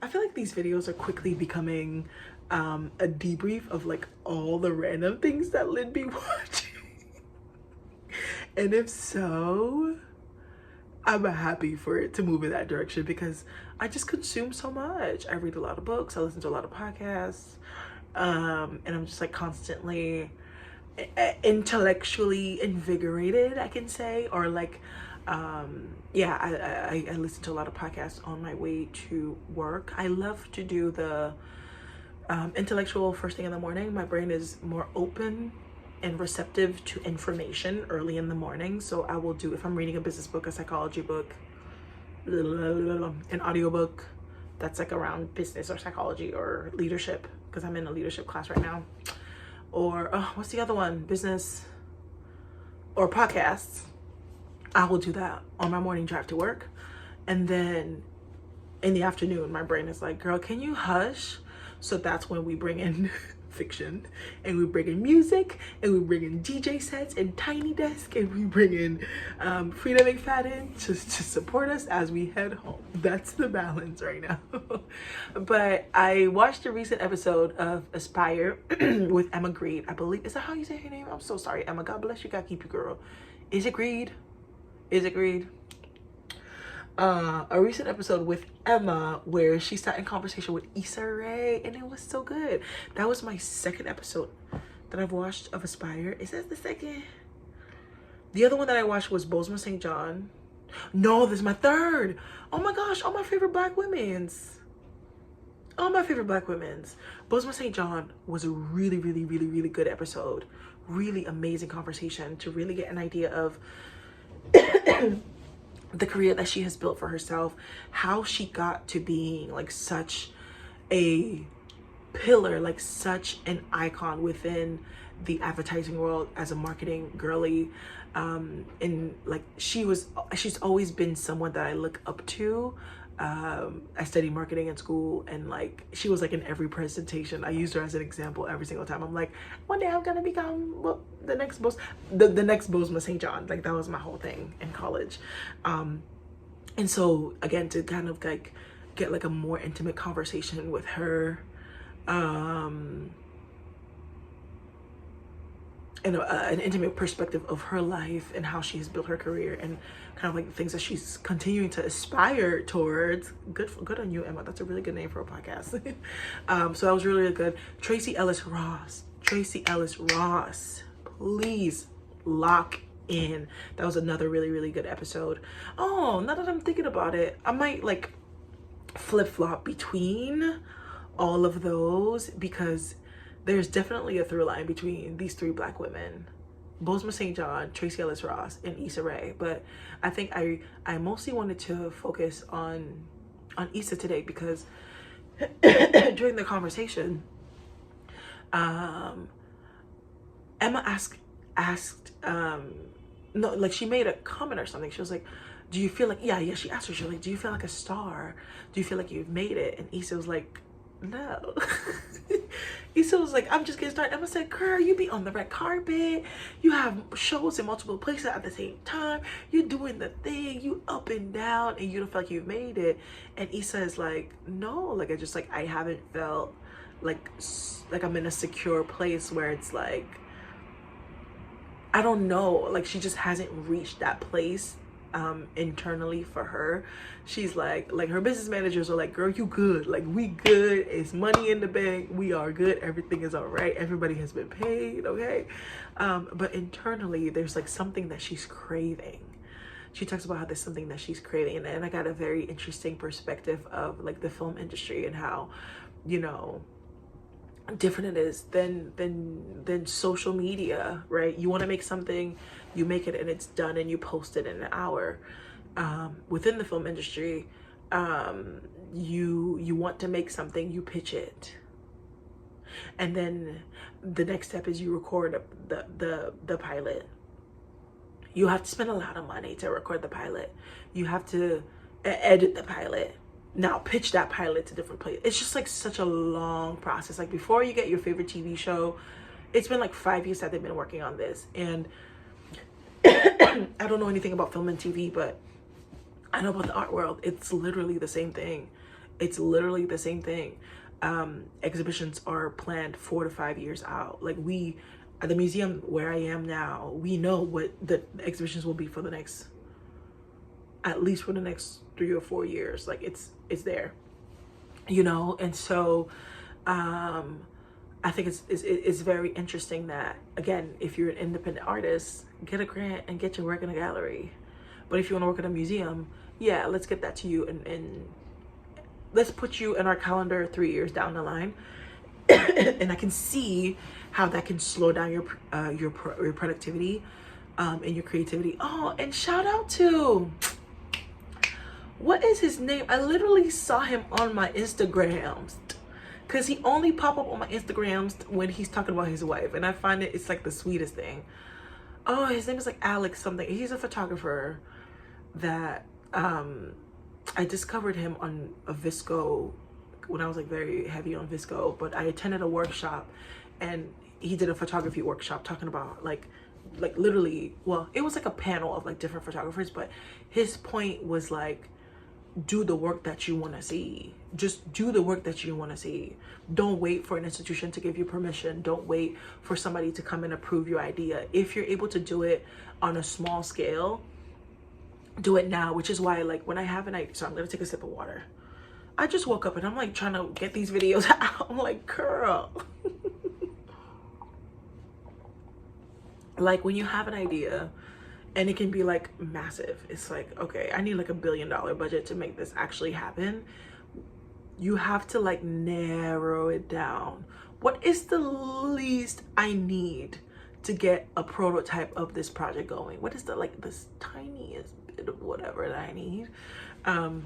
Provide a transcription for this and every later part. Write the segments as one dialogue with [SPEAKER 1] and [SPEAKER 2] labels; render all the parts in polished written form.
[SPEAKER 1] I feel like these videos are quickly becoming a debrief of like all the random things that Lynn be watching. And if so, I'm happy for it to move in that direction because I just consume so much. I read a lot of books, I listen to a lot of podcasts, and I'm just like constantly intellectually invigorated, I can say, or like yeah, I listen to a lot of podcasts on my way to work. I love to do the intellectual first thing in the morning. My brain is more open and receptive to information early in the morning. So I will do, if I'm reading a business book, a psychology book, an audiobook that's like around business or psychology or leadership, because I'm in a leadership class right now. Or what's the other one? Business or podcasts. I will do that on my morning drive to work. And then in the afternoon, my brain is like, girl, can you hush? So that's when we bring in fiction, and we bring in music, and we bring in DJ sets and Tiny Desk, and we bring in Frida McFadden to support us as we head home. That's the balance right now. But I watched a recent episode of Aspire with Emma Grede. I believe, is that how you say her name? I'm so sorry, Emma. God bless you. God keep you, girl. Is it Grede? Is it Grede? A recent episode with Emma where she sat in conversation with Issa Rae, and it was so good. That was my second episode that I've watched of Aspire. Is that the second? The other one that I watched was Bosma St. John. No, this is my third. Oh my gosh, all my favorite black women's. All my favorite black women's. Bosma St. John was a really, really, really, really good episode. Really amazing conversation to really get an idea of the career that she has built for herself, how she got to being like such a pillar, like such an icon within the advertising world as a marketing girly. And like she's always been someone that I look up to. I studied marketing in school, and like she was like in every presentation. I used her as an example every single time. I'm like, one day I'm gonna become the next Bosma St. John. Like that was my whole thing in college. And so again, to kind of like get like a more intimate conversation with her, and an intimate perspective of her life and how she has built her career, and kind of like the things that she's continuing to aspire towards. Good on you, Emma. That's a really good name for a podcast. So that was really, really good. Tracee Ellis Ross, please lock in. That was another really, really good episode. Oh, now that I'm thinking about it, I might like flip-flop between all of those, because there's definitely a through line between these three black women: Bosma St. John, Tracee Ellis Ross, and Issa Rae. But I think I mostly wanted to focus on Issa today, because during the conversation, Emma asked no, like she made a comment or something. She was like, do you feel like, yeah, she asked her, she was like, do you feel like a star? Do you feel like you've made it? And Issa was like, no. Issa was like, I'm just getting started. Emma said, girl, you be on the red carpet, you have shows in multiple places at the same time, you're doing the thing, you up and down, and you don't feel like you've made it. And Issa is like, no, like I haven't felt like I'm in a secure place where it's like, I don't know, like she just hasn't reached that place internally for her. She's like her business managers are like, girl, you good, like we good, it's money in the bank, we are good, everything is all right, everybody has been paid, okay? But internally there's like something that she's craving. She talks about how there's something that she's craving, and I got a very interesting perspective of like the film industry and how, you know, different it is than social media, right? You want to make something, you make it and it's done, and you post it in an hour. Within the film industry, you want to make something, you pitch it, and then the next step is you record the pilot. You have to spend a lot of money to record the pilot. You have to edit the pilot. Now pitch that pilot to different places. It's just like such a long process. Like before you get your favorite TV show, it's been like 5 years that they've been working on this. And I don't know anything about film and TV, but I know about the art world. It's literally the same thing. It's literally the same thing. Exhibitions are planned 4 to 5 years out. Like we, at the museum where I am now, we know what the exhibitions will be for the next, at least for the next 3 or 4 years. Like it's there, you know? And so, I think it's very interesting that, again, if you're an independent artist, get a grant and get your work in a gallery. But if you want to work at a museum, yeah, let's get that to you, and let's put you in our calendar 3 years down the line. And I can see how that can slow down your productivity, and your creativity. Oh, and shout out to, what is his name? I literally saw him on my Instagrams, because he only pop up on my Instagrams when he's talking about his wife, and I find it's like the sweetest thing. Oh, his name is like Alex something. He's a photographer that I discovered him on a Visco when I was like very heavy on Visco, but I attended a workshop and he did a photography workshop talking about like literally, well, it was like a panel of like different photographers, but his point was like, do the work that you want to see. Just do the work that you want to see. Don't wait for an institution to give you permission. Don't wait for somebody to come and approve your idea. If you're able to do it on a small scale, do it now. Which is why, like, when I have an idea, so I'm gonna take a sip of water. I just woke up and I'm like trying to get these videos out. I'm like, girl. Like when you have an idea, and it can be like massive. It's like, okay, I need like $1 billion budget to make this actually happen. You have to like narrow it down. What is the least I need to get a prototype of this project going? What is the like this tiniest bit of whatever that I need? And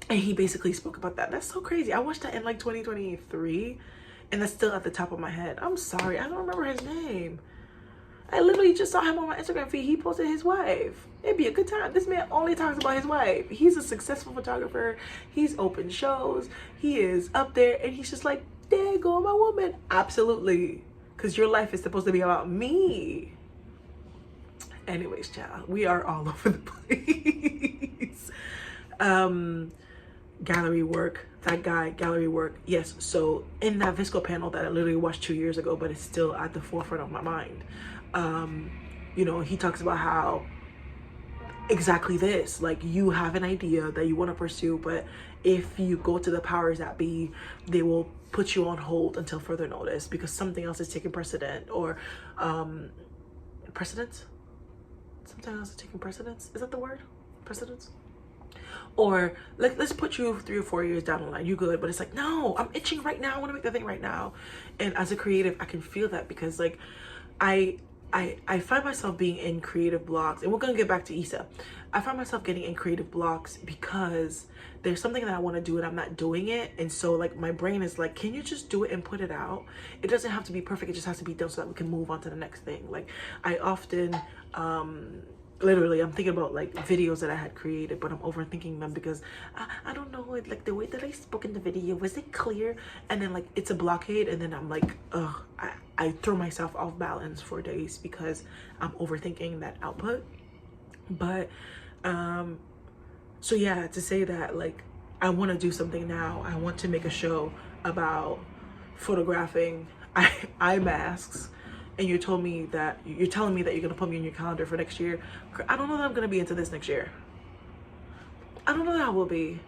[SPEAKER 1] he basically spoke about that. That's so crazy. I watched that in like 2023 and that's still at the top of my head. I'm sorry, I don't remember his name. I literally just saw him on my Instagram feed. He posted his wife. It'd be a good time. This man only talks about his wife. He's a successful photographer. He's opened shows. He is up there and he's just like, there go my woman. Absolutely. Because your life is supposed to be about me. Anyways, child, we are all over the place. Gallery work. That guy, gallery work. Yes. So in that Visco panel that I literally watched 2 years ago, but it's still at the forefront of my mind. You know, he talks about how exactly this, like you have an idea that you want to pursue, but if you go to the powers that be, they will put you on hold until further notice because something else is taking precedent, or precedence? Something else is taking precedence? Is that the word? Precedence? Or like, let's put you 3 or 4 years down the line. You good, but it's like, no, I'm itching right now. I want to make the thing right now. And as a creative, I can feel that because like I find myself being in creative blocks, and we're gonna get back to Issa. I find myself getting in creative blocks because there's something that I want to do and I'm not doing it, and so like my brain is like, can you just do it and put it out? It doesn't have to be perfect, it just has to be done so that we can move on to the next thing. Like I often literally I'm thinking about like videos that I had created, but I'm overthinking them because I don't know, like the way that I spoke in the video, was it clear? And then like it's a blockade, and then I'm like, ugh, I throw myself off balance for days because I'm overthinking that output. But so yeah, to say that like I want to do something now. I want to make a show about photographing eye masks, and you're telling me that you're gonna put me in your calendar for next year. I don't know that I'm gonna be into this next year. I don't know that I will be.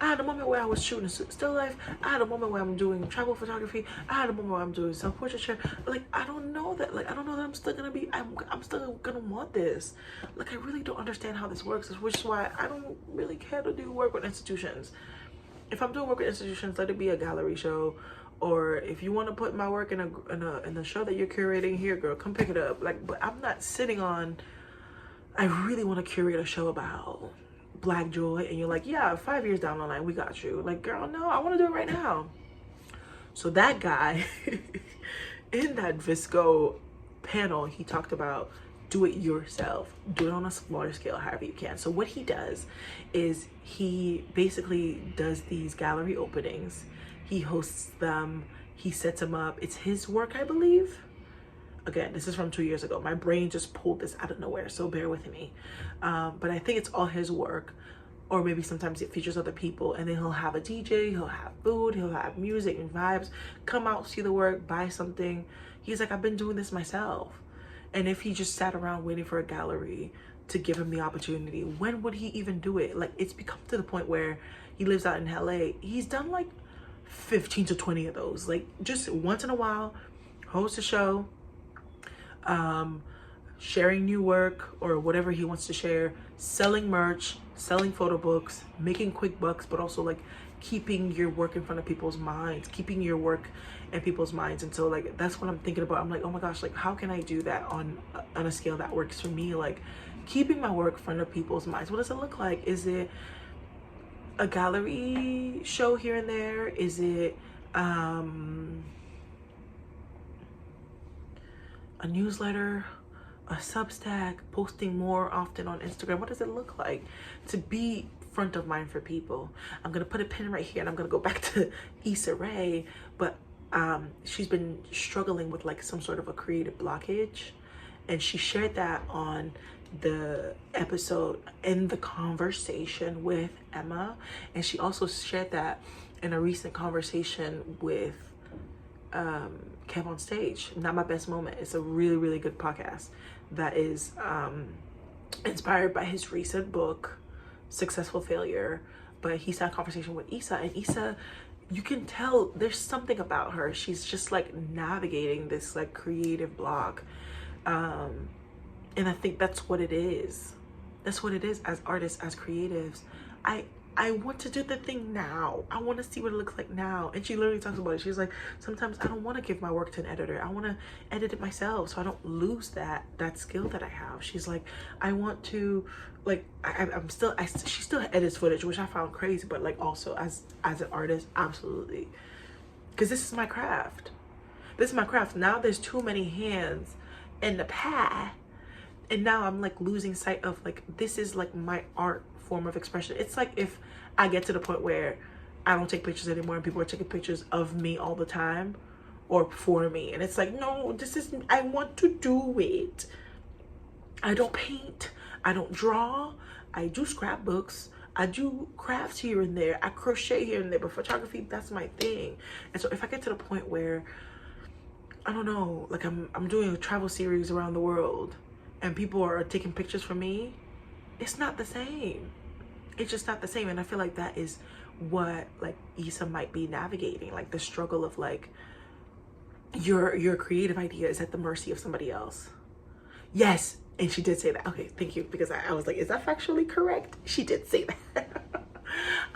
[SPEAKER 1] I had a moment where I was shooting still life. I had a moment where I'm doing travel photography. I had a moment where I'm doing self-portraiture. Like I don't know that I'm still gonna be. I'm still gonna want this. Like I really don't understand how this works, which is why I don't really care to do work with institutions. If I'm doing work with institutions, let it be a gallery show. Or if you want to put my work in a show that you're curating, here, girl, come pick it up. Like, but I'm not sitting on. I really want to curate a show about Black joy, and you're like, yeah, 5 years down the line, we got you. Like, girl, no, I want to do it right now. So that guy in that Visco panel, he talked about do it yourself, do it on a smaller scale, however you can. So what he does is he basically does these gallery openings. He hosts them, he sets them up. It's his work, I believe. Again, this is from 2 years ago. My brain just pulled this out of nowhere, so bear with me. But I think it's all his work. or maybe sometimes it features other people, and then he'll have a DJ, he'll have food, he'll have music and vibes. Come out, see the work, buy something. He's like, I've been doing this myself. And if he just sat around waiting for a gallery to give him the opportunity, when would he even do it? Like, it's become to the point where he lives out in LA. He's done like 15 to 20 of those. Like, just once in a while, host a show, sharing new work or whatever he wants to share, selling merch, selling photo books, making quick bucks, but also like keeping your work in front of people's minds, keeping your work in people's minds. And so like, that's what I'm thinking about. I'm like, oh my gosh, like how can I do that on a scale that works for me? Like keeping my work in front of people's minds. What does it look like? Is it a gallery show here and there? Is it a newsletter, a Substack, posting more often on Instagram? What does it look like to be front of mind for people? I'm gonna put a pin right here and I'm gonna go back to Issa Rae, but she's been struggling with like some sort of a creative blockage, and she shared that on the episode in the conversation with Emma, and she also shared that in a recent conversation with Kev on Stage. Not My Best Moment. It's a really, really good podcast that is inspired by his recent book, Successful Failure. But he's had a conversation with Issa, and Issa, you can tell there's something about her. She's just like navigating this like creative block. And I think that's what it is. That's what it is as artists, as creatives. I want to do the thing now. I want to see what it looks like now. And she literally talks about it. She's like, sometimes I don't want to give my work to an editor. I want to edit it myself so I don't lose that skill that I have. She's like, I want to, like, she still edits footage, which I found crazy, but like also as an artist, absolutely. Because this is my craft. This is my craft. Now there's too many hands in the pie. And now I'm like losing sight of like, this is like my art form of expression. It's like if I get to the point where I don't take pictures anymore and people are taking pictures of me all the time or for me, and it's like, no, this is, I want to do it. I don't paint, I don't draw, I do scrapbooks, I do crafts here and there, I crochet here and there, but photography, that's my thing. And so if I get to the point where, I don't know, like I'm doing a travel series around the world and people are taking pictures for me, it's not the same. It's just not the same. And I feel like that is what like Issa might be navigating, like the struggle of like your creative idea is at the mercy of somebody else. Yes. And she did say that. Okay, thank you. Because I was like, is that factually correct? She did say that.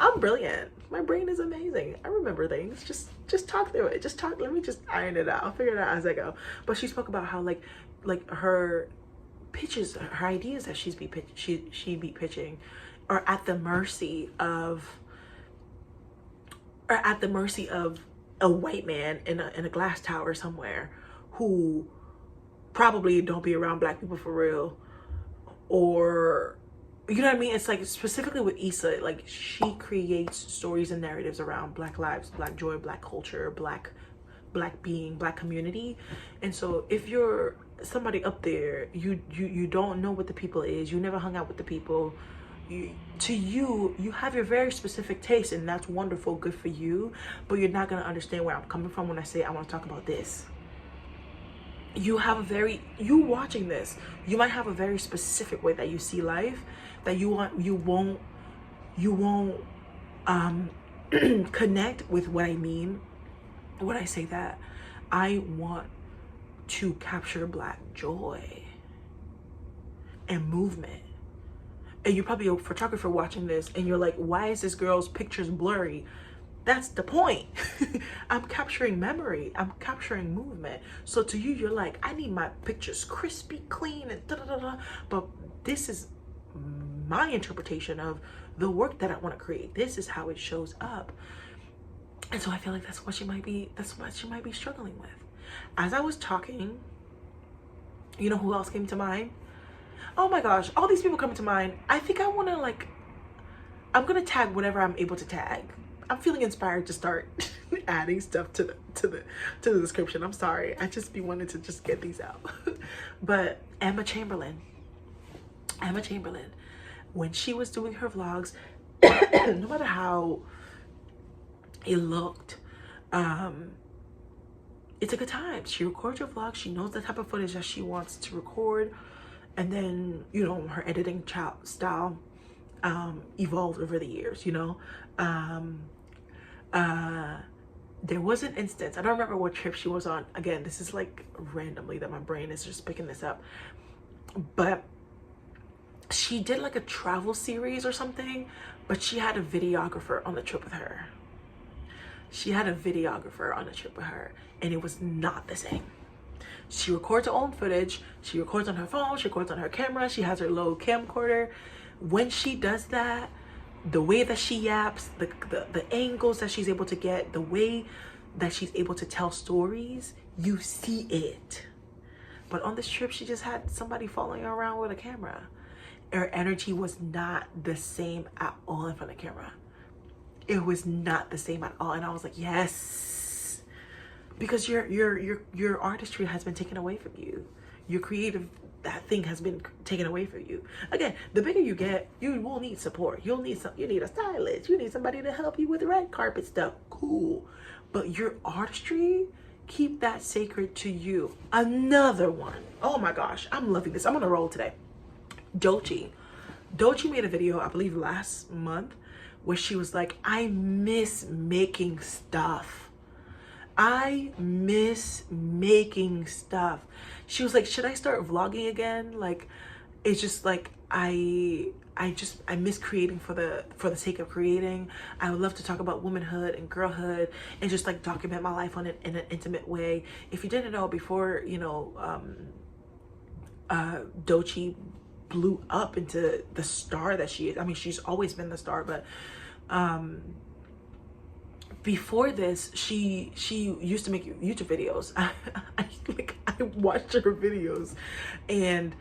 [SPEAKER 1] I'm brilliant. My brain is amazing. I remember things. Just talk through it. Just talk. Let me just iron it out. I'll figure it out as I go. But she spoke about how like her pitches, her ideas that she'd be pitching are at the mercy of a white man in a glass tower somewhere who probably don't be around black people for real, or you know what I mean? It's like specifically with Issa, like she creates stories and narratives around black lives, black joy, black culture, black being, black community. And so if you're somebody up there, you don't know what the people is, you never hung out with the people, you have your very specific taste, and that's wonderful, good for you, but you're not going to understand where I'm coming from when I say I want to talk about this. You watching this, you might have a very specific way that you see life that you won't connect with what I mean when I say that. I want to capture black joy and movement. And you're probably a photographer watching this and you're like, why is this girl's pictures blurry? That's the point. I'm capturing memory. I'm capturing movement. So to you, you're like, I need my pictures crispy, clean, and da-da-da-da. But this is my interpretation of the work that I want to create. This is how it shows up. And so I feel like that's what she might be struggling with. As I was talking, you know who else came to mind? Oh my gosh, all these people coming to mind. I think I want to I'm going to tag whatever I'm able to tag. I'm feeling inspired to start adding stuff to the description. I'm sorry. I just be wanting to just get these out. But Emma Chamberlain, when she was doing her vlogs, no matter how it looked, it's a good time. She records your vlog. She knows the type of footage that she wants to record. And then, you know, her editing style evolved over the years, you know. There was an instance, I don't remember what trip she was on. Again, this is like randomly that my brain is just picking this up. But she did like a travel series or something, but she had a videographer on the trip with her. She had a videographer on the trip with her, and it was not the same. She records her own footage. She records on her phone. She records on her camera. She has her little camcorder. When she does that, the way that she yaps, the angles that she's able to get, the way that she's able to tell stories, you see it. But on this trip, she just had somebody following her around with a camera. Her energy was not the same at all in front of the camera. It was not the same at all. And I was like, yes, because your artistry has been taken away from you. Your creative, that thing has been taken away from you. Again, the bigger you get, you will need support. You need a stylist. You need somebody to help you with the red carpet stuff. Cool. But your artistry, keep that sacred to you. Another one. Oh my gosh, I'm loving this. I'm on a roll today. Doechii made a video, I believe last month, where she was like, I miss making stuff. I miss making stuff. She was like, should I start vlogging again? Like, it's just like, I miss creating for the sake of creating. I would love to talk about womanhood and girlhood and just like document my life in an intimate way. If you didn't know, before, you know, Doechii blew up into the star that she is. I mean, she's always been the star, but before this, she used to make YouTube videos. I watched her videos, and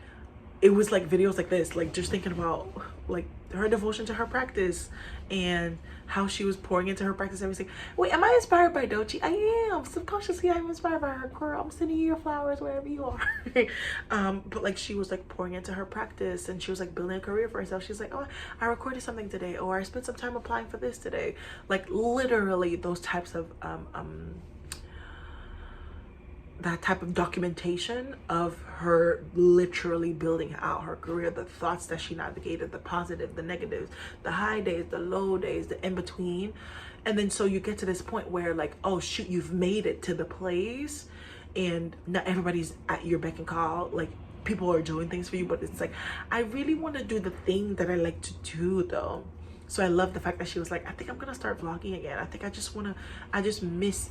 [SPEAKER 1] it was like videos like this, like just thinking about like her devotion to her practice and how she was pouring into her practice. Everything. Wait, am I inspired by Doechii? I am. Subconsciously, I'm inspired by her. Girl, I'm sending you your flowers wherever you are. But like, she was like pouring into her practice, and she was like building a career for herself. She's like, oh, I recorded something today, or I spent some time applying for this today. Like literally those types of that type of documentation of her literally building out her career, the thoughts that she navigated, the positive, the negatives, the high days, the low days, the in-between. And then so you get to this point where like, oh shoot, you've made it to the place, and not everybody's at your beck and call. Like, people are doing things for you, but it's like, I really want to do the thing that I like to do though. So I love the fact that she was like, I think I'm gonna start vlogging again. I think I just miss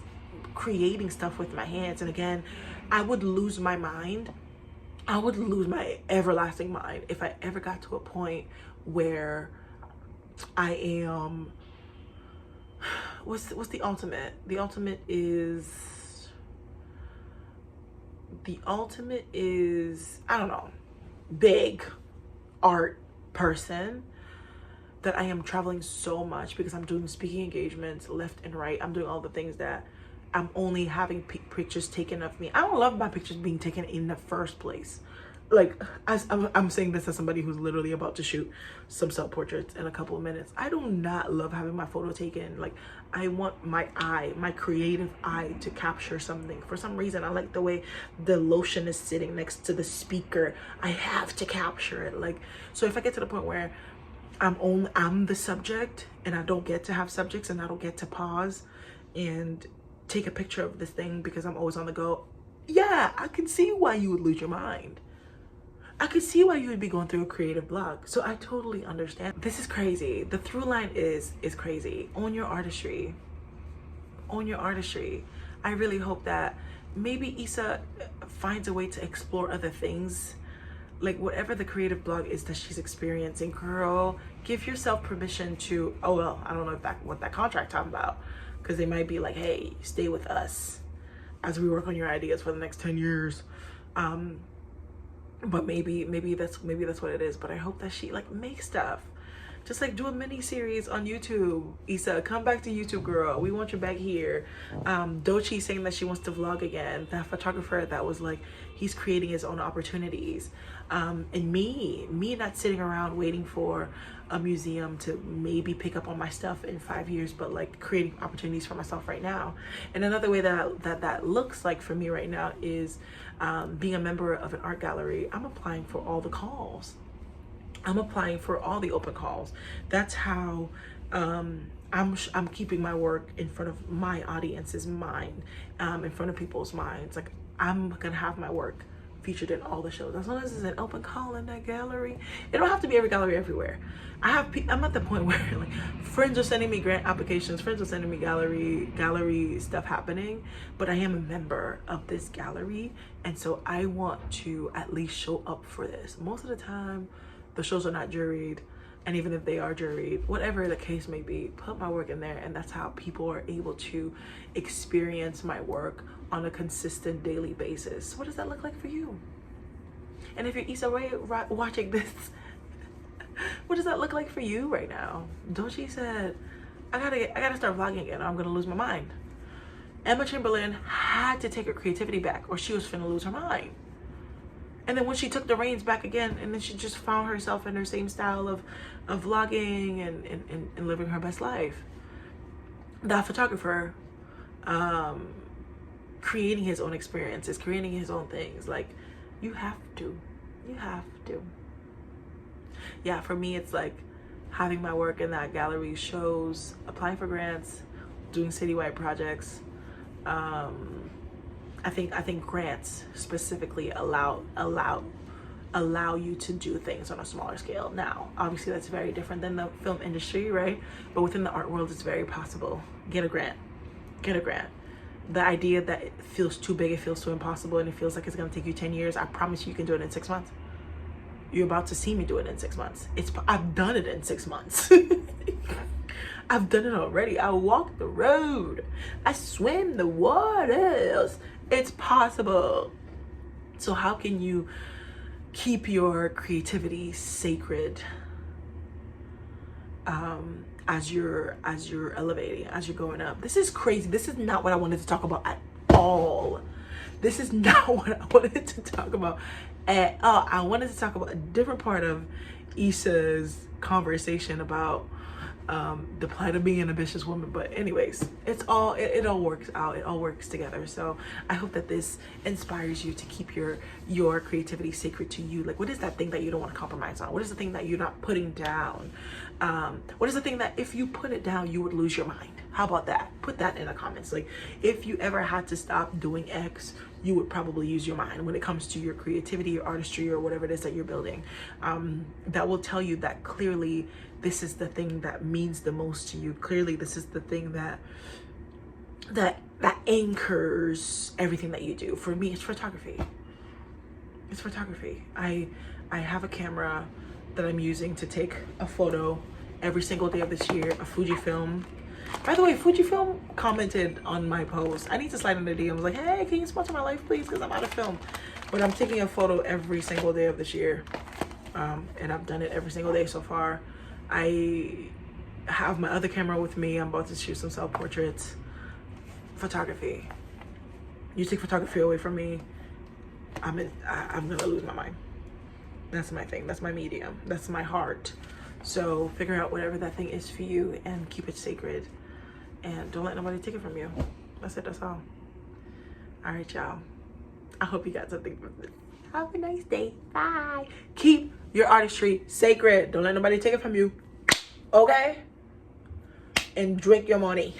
[SPEAKER 1] creating stuff with my hands. And again, I would lose my mind. I would lose my everlasting mind if I ever got to a point where I am, what's the ultimate? The ultimate is, I don't know, big art person, that I am traveling so much because I'm doing speaking engagements left and right. I'm doing all the things that I'm only having pictures taken of me. I don't love my pictures being taken in the first place. Like, I'm saying this as somebody who's literally about to shoot some self-portraits in a couple of minutes. I do not love having my photo taken. Like, I want my eye, my creative eye, to capture something. For some reason, I like the way the lotion is sitting next to the speaker. I have to capture it. Like, so if I get to the point where I'm the subject, and I don't get to have subjects, and I don't get to pause and take a picture of this thing because I'm always on the go, yeah, I can see why you would lose your mind. I could see why you would be going through a creative block. So I totally understand. This is crazy. The through line is crazy. Own your artistry. Own your artistry. I really hope that maybe Issa finds a way to explore other things. Like, whatever the creative block is that she's experiencing, girl, give yourself permission to, oh well, I don't know what that contract talking about, because they might be like, hey, stay with us as we work on your ideas for the next 10 years. But maybe that's what it is. But I hope that she like makes stuff. Just like do a mini series on YouTube. Issa, come back to YouTube, girl. We want you back here. Dochi saying that she wants to vlog again. That photographer that was like, he's creating his own opportunities. And me not sitting around waiting for a museum to maybe pick up on my stuff in 5 years, but like creating opportunities for myself right now. And another way that looks like for me right now is being a member of an art gallery. I'm applying for all the calls. I'm applying for all the open calls. That's how I'm keeping my work in front of my audience's mind, in front of people's minds. Like, I'm gonna have my work featured in all the shows as long as it's an open call in that gallery. It don't have to be every gallery everywhere. I'm at the point where like friends are sending me grant applications, friends are sending me gallery stuff happening, but I am a member of this gallery, and so I want to at least show up for this. Most of the time the shows are not juried, and even if they are juried, whatever the case may be, put my work in there, and that's how people are able to experience my work on a consistent daily basis. What does that look like for you? And if you're Issa watching this, what does that look like for you right now? Dochi said, I gotta start vlogging again, or I'm gonna lose my mind. Emma Chamberlain had to take her creativity back, or she was finna lose her mind. And then when she took the reins back again, and then she just found herself in her same style of vlogging and living her best life. That photographer, creating his own experiences, creating his own things. Like, you have to. Yeah, for me, it's like having my work in that gallery, shows, applying for grants, doing citywide projects. I think grants specifically allow you to do things on a smaller scale. Now, obviously that's very different than the film industry, right? But within the art world, it's very possible. Get a grant. The idea that it feels too big, it feels too impossible, and it feels like it's gonna take you 10 years, I promise you can do it in 6 months. You're about to see me do it in 6 months. I've done it in 6 months. I've done it already. I walk the road. I swim the waters. It's possible. So how can you keep your creativity sacred as you're elevating, as you're going up? This is crazy. This is not what I wanted to talk about at all. This is not what I wanted to talk about at all. I wanted to talk about a different part of Issa's conversation about the plight of being an ambitious woman. But anyways, it all works out. It all works together. So I hope that this inspires you to keep your creativity sacred to you. Like, what is that thing that you don't want to compromise on? What is the thing that you're not putting down? What is the thing that if you put it down, you would lose your mind? How about that? Put that in the comments. Like, if you ever had to stop doing X, you would probably use your mind when it comes to your creativity, your artistry, or whatever it is that you're building. That will tell you that clearly this is the thing that means the most to you. Clearly this is the thing that anchors everything that you do. For me, it's photography. It's photography. I have a camera that I'm using to take a photo every single day of this year, a Fujifilm. By the way, Fujifilm commented on my post. I need to slide in the DMs like, hey, can you sponsor my life, please? Because I'm out of film. But I'm taking a photo every single day of this year. And I've done it every single day so far. I have my other camera with me. I'm about to shoot some self-portraits. Photography. You take photography away from me, I'm gonna lose my mind. That's my thing. That's my medium. That's my heart. So figure out whatever that thing is for you and keep it sacred. And don't let nobody take it from you. That's it. That's all. All right, y'all. I hope you got something from this. Have a nice day. Bye. Keep your artistry sacred. Don't let nobody take it from you. Okay? And drink your money.